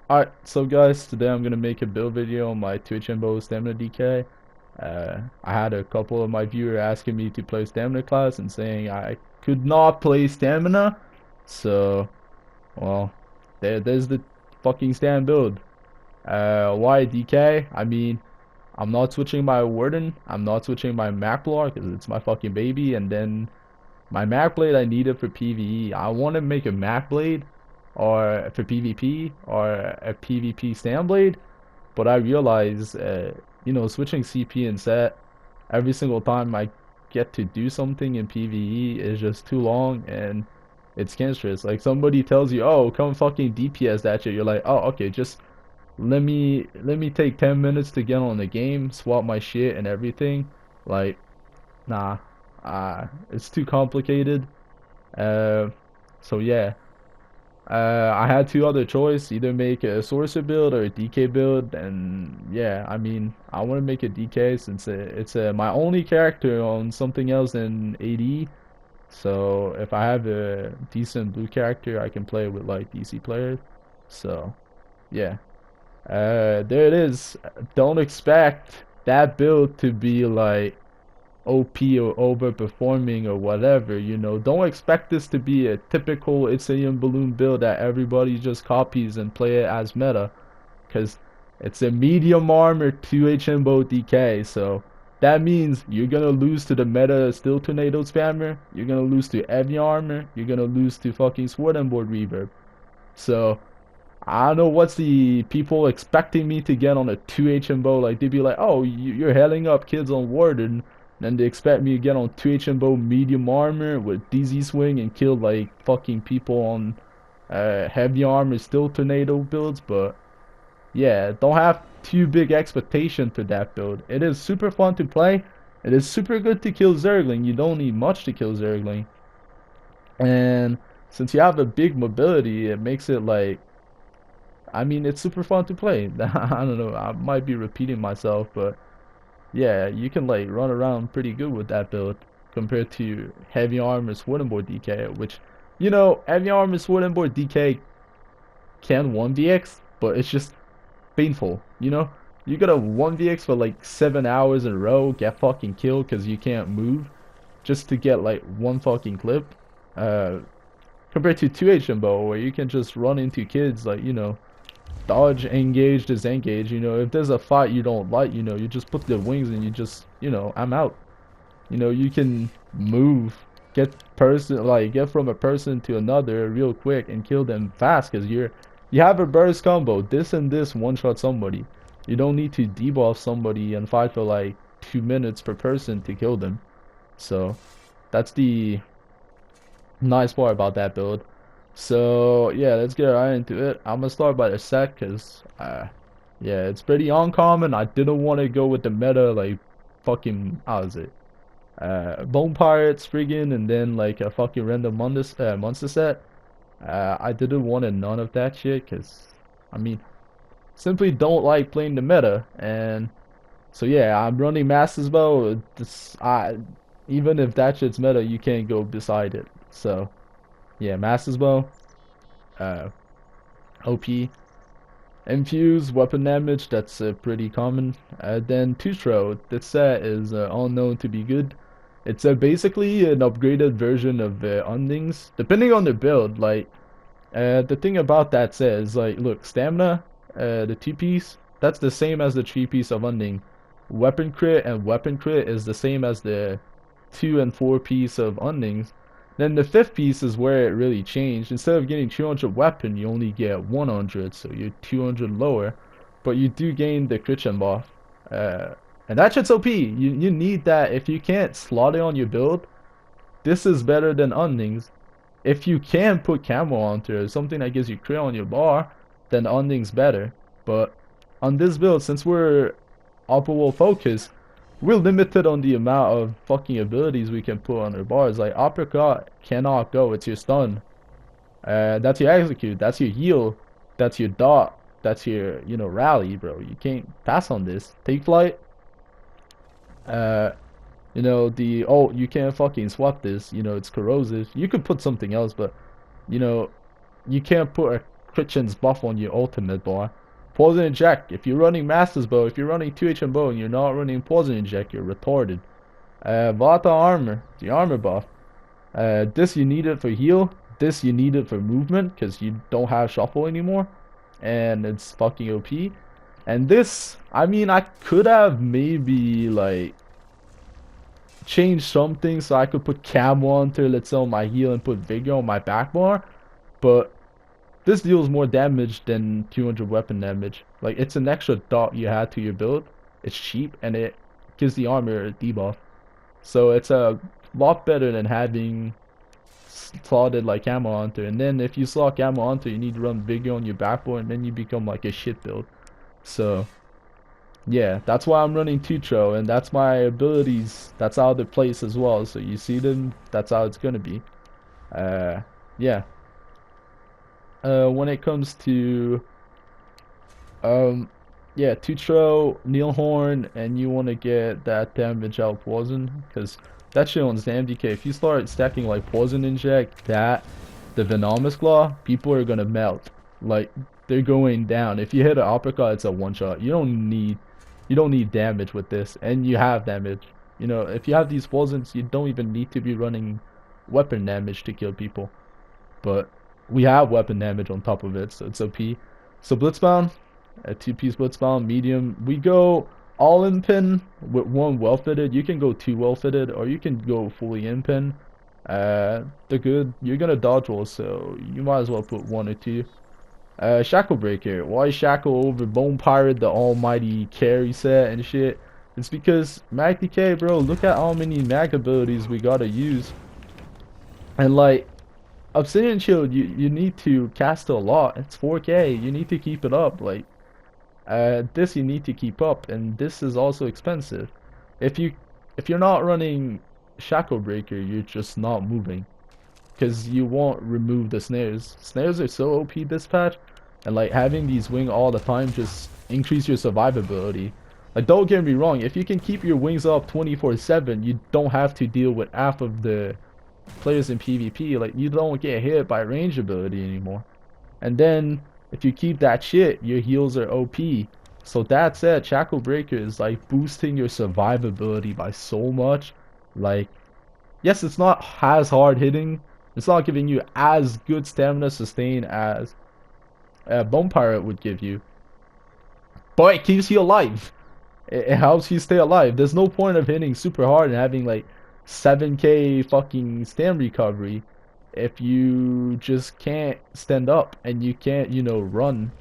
Alright, so guys, today I'm gonna make a build video on my Twitch Imbo Stamina DK. I had a couple of my viewers asking me to play Stamina class and saying I could not play Stamina. So, well, there's the fucking Stam build. Why DK? I mean, I'm not switching my Warden, I'm not switching my Mac Block because it's my fucking baby, and then my Mac Blade I need it for PvE. I want to make a Mac Blade or for PvP or a PvP stand blade, but I realize, switching CP and set every single time I get to do something in PvE is just too long and it's cancerous. Like somebody tells you, "Oh, come fucking DPS that shit." You're like, "Oh, okay, just let me take 10 minutes to get on the game, swap my shit and everything." Like, nah, it's too complicated. Uh, so yeah. I had two other choice, either make a sorcerer build or a DK build, and yeah, I mean, I want to make a DK since it's my only character on something else than AD. So if I have a decent blue character, I can play with like DC players. So yeah, there it is. Don't expect that build to be like OP or overperforming or whatever, Don't expect this to be a typical Italian balloon build that everybody just copies and play it as meta. Because it's a medium armor 2H Imbo DK, so that means you're gonna lose to the meta Steel Tornado Spammer, you're gonna lose to heavy armor, you're gonna lose to fucking Sword and Board Reverb. So I don't know what's the people expecting me to get on a 2H Imbo. Like, they'd be like, oh, you're heading up kids on Warden. And they expect me to get on 2H Imbo medium armor with DZ swing and kill, like, fucking people on heavy armor Steel Tornado builds. But, yeah, don't have too big expectation for that build. It is super fun to play. It is super good to kill Zergling. You don't need much to kill Zergling. And since you have a big mobility, it makes it, like, I mean, it's super fun to play. I don't know. I might be repeating myself, but yeah, you can like run around pretty good with that build compared to heavy armor sword and board DK, which, heavy armor sword and board DK can 1vx, but it's just painful, You gotta 1vx for like 7 hours in a row, get fucking killed because you can't move, just to get like one fucking clip. Uh, Compared to 2H Imbo, where you can just run into kids like, dodge, engage, disengage. If there's a fight you don't like, you just put the wings and you just, I'm out. You can move, get from a person to another real quick and kill them fast because you have a burst combo. This and this one-shot somebody. You don't need to debuff somebody and fight for like 2 minutes per person to kill them. So that's the nice part about that build. So yeah, let's get right into it. I'm gonna start by the set because yeah, it's pretty uncommon. I didn't want to go with the meta like fucking how is it? Bone Pirates friggin' and then like a fucking random monster set. I didn't want none of that shit because I mean simply don't like playing the meta, and so yeah, I'm running Master's Bow. Even if that shit's meta, you can't go beside it. So yeah, Master's Bow, uh, OP, Infuse, weapon damage, that's pretty common. Then Tustro, that set is all known to be good. It's basically an upgraded version of Undings, depending on the build. Like, the thing about that set is, like, look, Stamina, the 2-piece, that's the same as the 3-piece of Unding. Weapon crit and weapon crit is the same as the 2 and 4-piece of Undings. Then the 5th piece is where it really changed. Instead of getting 200 weapon, you only get 100, so you're 200 lower. But you do gain the crit buff. And that shit's OP. You need that. If you can't slot it on your build, this is better than Undings. If you can put camo onto it, something that gives you crit on your bar, then Undings better. But on this build, since we're upper wall focused, we're limited on the amount of fucking abilities we can put on our bars. Like, uppercut cannot go, it's your stun. That's your execute, that's your heal, that's your dot, that's your, rally, bro. You can't pass on this. Take flight, uh, oh, you can't fucking swap this, it's corrosive. You could put something else, but, you know, you can't put a crit chance buff on your ultimate bar. Poison inject. If you're running Master's Bow, if you're running 2HM bow and you're not running poison inject, you're retarded. Vata armor, the armor buff. This you need it for heal. This you need it for movement because you don't have shuffle anymore, and it's fucking OP. And this, I mean, I could have maybe like changed something so I could put camo onto, let's say, on my heal and put vigor on my back bar, but this deals more damage than 200 weapon damage. Like, it's an extra dot you add to your build. It's cheap and it gives the armor a debuff. So it's a lot better than having slotted like camo onto. And then if you slot camo onto, you need to run vigor on your backbone, and then you become like a shit build. So yeah, that's why I'm running Tutro, and that's my abilities. That's how they're placed as well. So you see them, that's how it's gonna be. Yeah. When it comes to yeah, Tutro, Neilhorn, and you want to get that damage out poison, because that shit on Stamdk, if you start stacking like poison inject, the venomous claw, people are gonna melt. Like, they're going down. If you hit an uppercut, it's a one shot. You don't need damage with this, and you have damage. You know, if you have these poisons, you don't even need to be running weapon damage to kill people. But we have weapon damage on top of it, so it's OP. So Blitzbound, a 2-piece Blitzbound, medium. We go all in pin with one well fitted. You can go 2 well fitted, or you can go fully in pin. They're good. You're gonna dodge roll, so you might as well put 1 or 2. Shackle Breaker. Why Shackle over Bone Pirate, the almighty carry set and shit? It's because Mag Decay, bro. Look at how many mag abilities we gotta use. And like, Obsidian Shield, you need to cast a lot. It's 4K. You need to keep it up. Like, this you need to keep up, and this is also expensive. If you're not running Shackle Breaker, you're just not moving, because you won't remove the snares. Snares are so OP this patch, and like having these wing all the time just increase your survivability. Like, don't get me wrong, if you can keep your wings up 24/7, you don't have to deal with half of the players in PvP. Like, you don't get hit by range ability anymore. And then if you keep that shit, your heals are OP. So that said, Shackle Breaker is like boosting your survivability by so much. Like, yes, it's not as hard hitting. It's not giving you as good stamina sustain as Bone Pirate would give you, but it keeps you alive. It helps you stay alive. There's no point of hitting super hard and having like 7k fucking stam recovery if you just can't stand up and you can't, you know, run.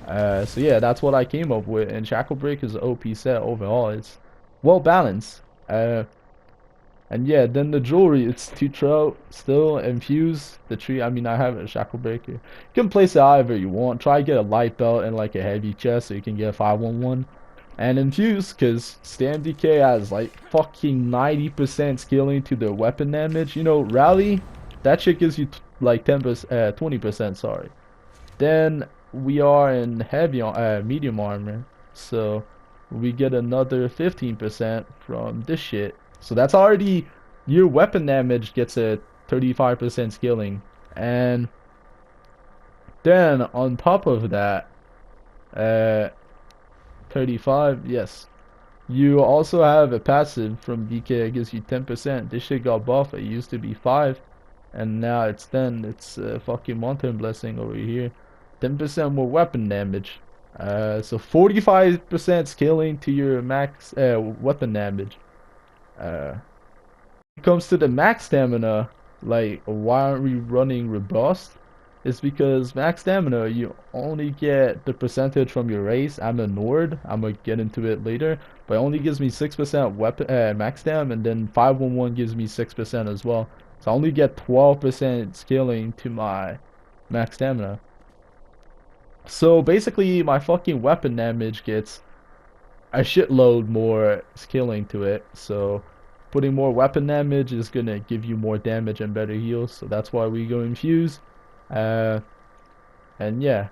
So yeah, that's what I came up with, and Shackle Break is an OP set overall. It's well balanced. And yeah, then the jewelry, it's Tutro, still infuse the tree. I mean, I have a Shackle Breaker. You can place it however you want. Try to get a light belt and like a heavy chest so you can get a 511. And infuse, because Stamdk has like fucking 90% scaling to their weapon damage. You know, rally, that shit gives you like 20%, sorry. Then we are in heavy medium armor, so we get another 15% from this shit. So that's already, your weapon damage gets a 35% scaling. And then on top of that, 35, yes, you also have a passive from DK that gives you 10%. This shit got buffed. It used to be 5 and now it's 10. It's a fucking mountain blessing over here. 10% more weapon damage. So 45% scaling to your max weapon damage. When it comes to the max stamina, like, why aren't we running robust? It's because max stamina, you only get the percentage from your race. I'm a Nord. I'm gonna get into it later, but it only gives me 6% weapon max stam, and then 511 gives me 6% as well. So I only get 12% scaling to my max stamina. So basically, my fucking weapon damage gets a shitload more scaling to it. So putting more weapon damage is gonna give you more damage and better heals. So that's why we go infuse. And yeah,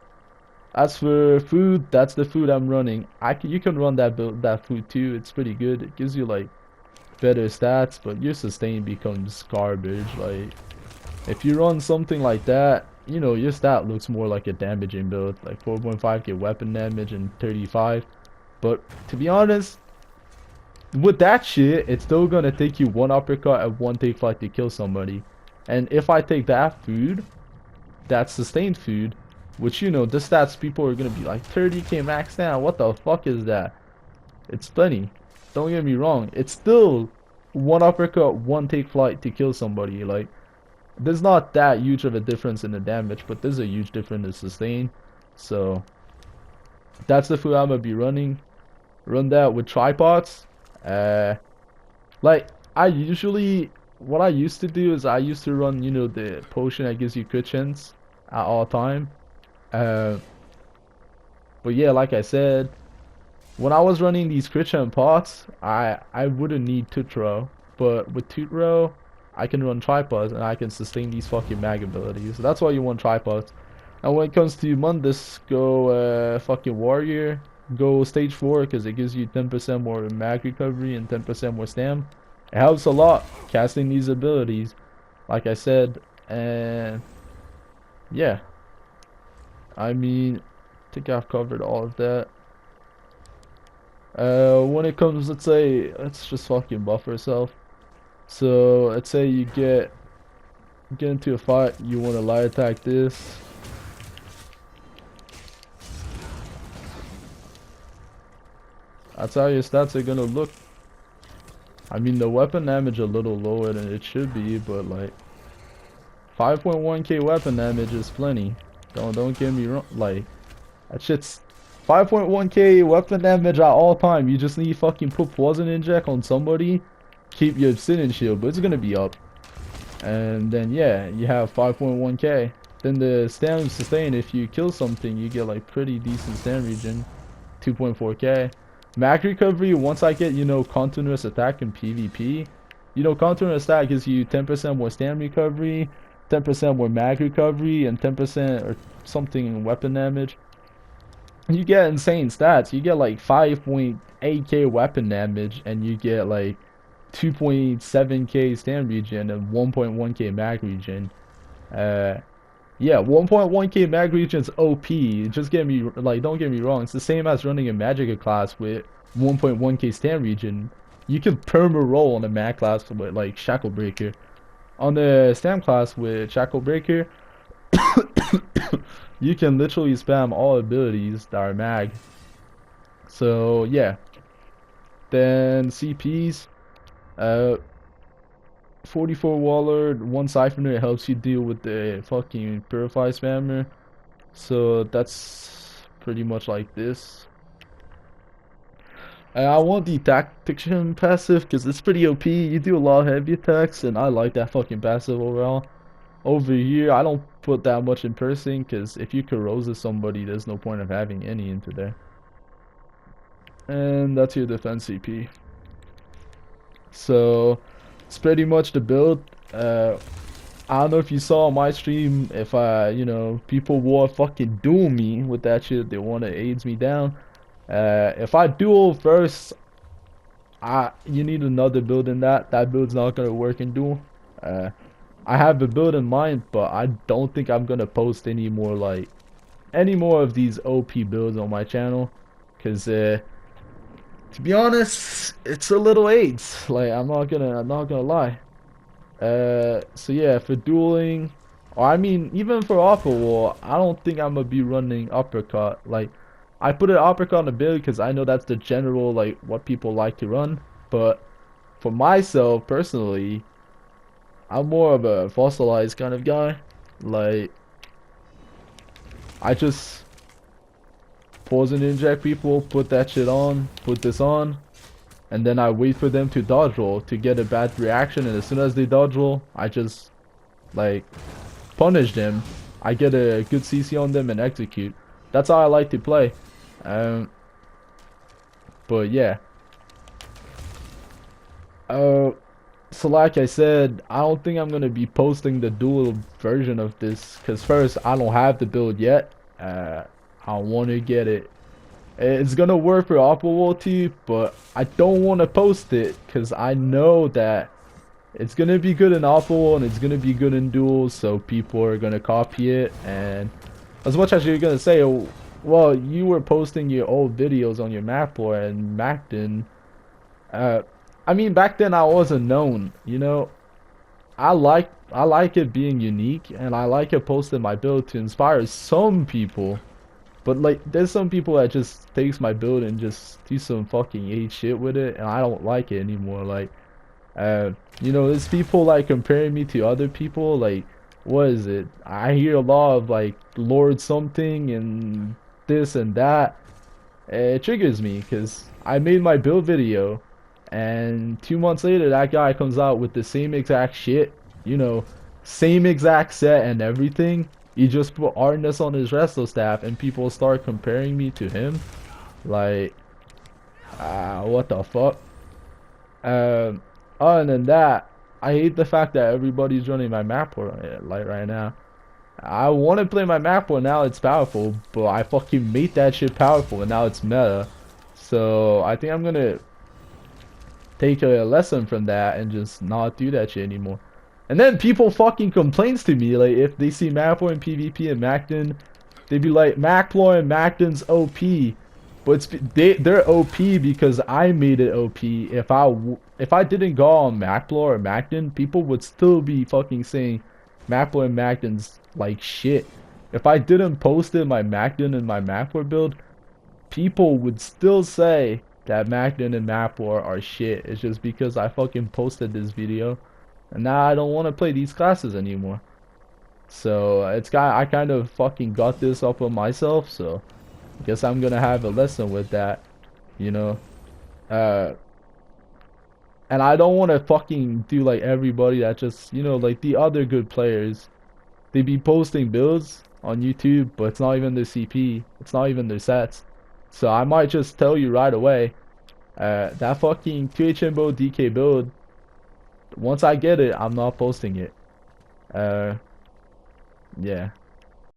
as for food, that's the food I'm running. You can run that food too. It's pretty good. It gives you like better stats, but your sustain becomes garbage. Like, if you run something like that, you know, your stat looks more like a damaging build, like 4.5k weapon damage and 35. But to be honest, with that shit, it's still gonna take you one uppercut and one take flight to kill somebody. And if I take that food, that sustained food, which you know, the stats people are gonna be like 30k max down. What the fuck is that? It's plenty. Don't get me wrong. It's still one uppercut, one take flight to kill somebody. Like, there's not that huge of a difference in the damage, but there's a huge difference in sustain. So that's the food I'm gonna be running. Run that with tripods. Uh, like I usually, what I used to do is I used to run, you know, the potion that gives you crit chance at all time. Uh, but yeah, like I said, when I was running these crit chance pots, I wouldn't need Tutro, but with Tutro, I can run tripods and I can sustain these fucking mag abilities. So that's why you want tripods. And when it comes to Mundus, go fucking warrior. Go stage 4 because it gives you 10% more mag recovery and 10% more stam. It helps a lot casting these abilities, like I said. And yeah, I mean, I think I've covered all of that. When it comes, let's just fucking buff ourselves. So let's say you get into a fight, you want to light attack this. That's how your stats are gonna look. I mean, the weapon damage a little lower than it should be, but like 5.1k weapon damage is plenty. Don't get me wrong. Like that shit's 5.1k weapon damage at all time. You just need fucking put poison inject on somebody, keep your obsidian shield, but it's gonna be up. And then yeah, you have 5.1k. Then the stam sustain, if you kill something, you get like pretty decent stam regen, 2.4k. Mag recovery, once I get, you know, continuous attack in PvP, you know, continuous attack gives you 10% more stam recovery, 10% more mag recovery, and 10% or something in weapon damage. You get insane stats. You get like 5.8k weapon damage, and you get like 2.7k stam regen and 1.1k mag regen. Yeah, 1.1k mag regen's OP. Just get me, like, don't get me wrong. It's the same as running a Magicka class with 1.1k stam regen. You can perma roll on a mag class with like Shackle Breaker. On the stam class with Shackle Breaker, you can literally spam all abilities that are mag. So yeah. Then CPs, 44 Waller, 1 Siphoner helps you deal with the fucking Purify spammer. So that's pretty much like this. And I want the Tactician passive because it's pretty OP. You do a lot of heavy attacks, and I like that fucking passive overall. Over here, I don't put that much in person because if you corrosive somebody, there's no point of having any into there. And that's your defense CP. So it's pretty much the build. I don't know if you saw on my stream, if you know, people want fucking duel me with that shit. They want to AIDS me down. If I duel first, you need another build in that. That build's not gonna work in duel. I have a build in mind, but I don't think I'm gonna post any more of these OP builds on my channel, cause to be honest, it's a little AIDS. Like I'm not gonna lie. So yeah, for dueling, or I mean, even for Upper Wall, I don't think I'm gonna be running uppercut. Like, I put an uppercut on the build because I know that's the general, like, what people like to run. But for myself, personally, I'm more of a fossilized kind of guy. Like, I just poison inject people, put that shit on, put this on, and then I wait for them to dodge roll to get a bad reaction, and as soon as they dodge roll, I just, like, punish them. I get a good CC on them and execute. That's how I like to play. But yeah. So like I said, I don't think I'm gonna be posting the dual version of this, because first, I don't have the build yet. I want to get it. It's gonna work for Upper Wall too, but I don't want to post it because I know that it's gonna be good in Opal and it's gonna be good in duels, so people are gonna copy it. And as much as you're gonna say, oh, well, you were posting your old videos on your map lore and Macton, uh, I mean, back then I wasn't known, you know. I like it being unique, and I like it posting my build to inspire some people. But like, there's some people that just takes my build and just do some fucking hate shit with it, and I don't like it anymore. Like, there's people like comparing me to other people. Like, what is it? I hear a lot of like Lord something and this and that. It triggers me because I made my build video, and 2 months later, that guy comes out with the same exact shit. You know, same exact set and everything. He just put hardness on his wrestle staff, and people start comparing me to him. Like, what the fuck? Um, Other than that, I hate the fact that everybody's running my map like right now. I want to play my map war now. It's powerful, but I fucking made that shit powerful, and now it's meta. So I think I'm gonna take a lesson from that and just not do that shit anymore. And then people fucking complains to me, like, if they see Maplo and PvP and Macton, they be like, Macplo and Macton's OP. But they're OP because I made it OP. If I didn't go on Macplo or Macton, people would still be fucking saying Macplo and Macton's like shit. If I didn't post in my Macton and my Macplo build, people would still say that Macton and Mapwar are shit. It's just because I fucking posted this video, and now I don't want to play these classes anymore. So I kind of fucking got this up on myself. So I guess I'm gonna have a lesson with that, you know. Uh, and I don't want to fucking do like everybody that just, like the other good players. They be posting builds on YouTube, but it's not even their CP. It's not even their sets. So I might just tell you right away, that fucking 2HMO DK build, once I get it, I'm not posting it. Yeah.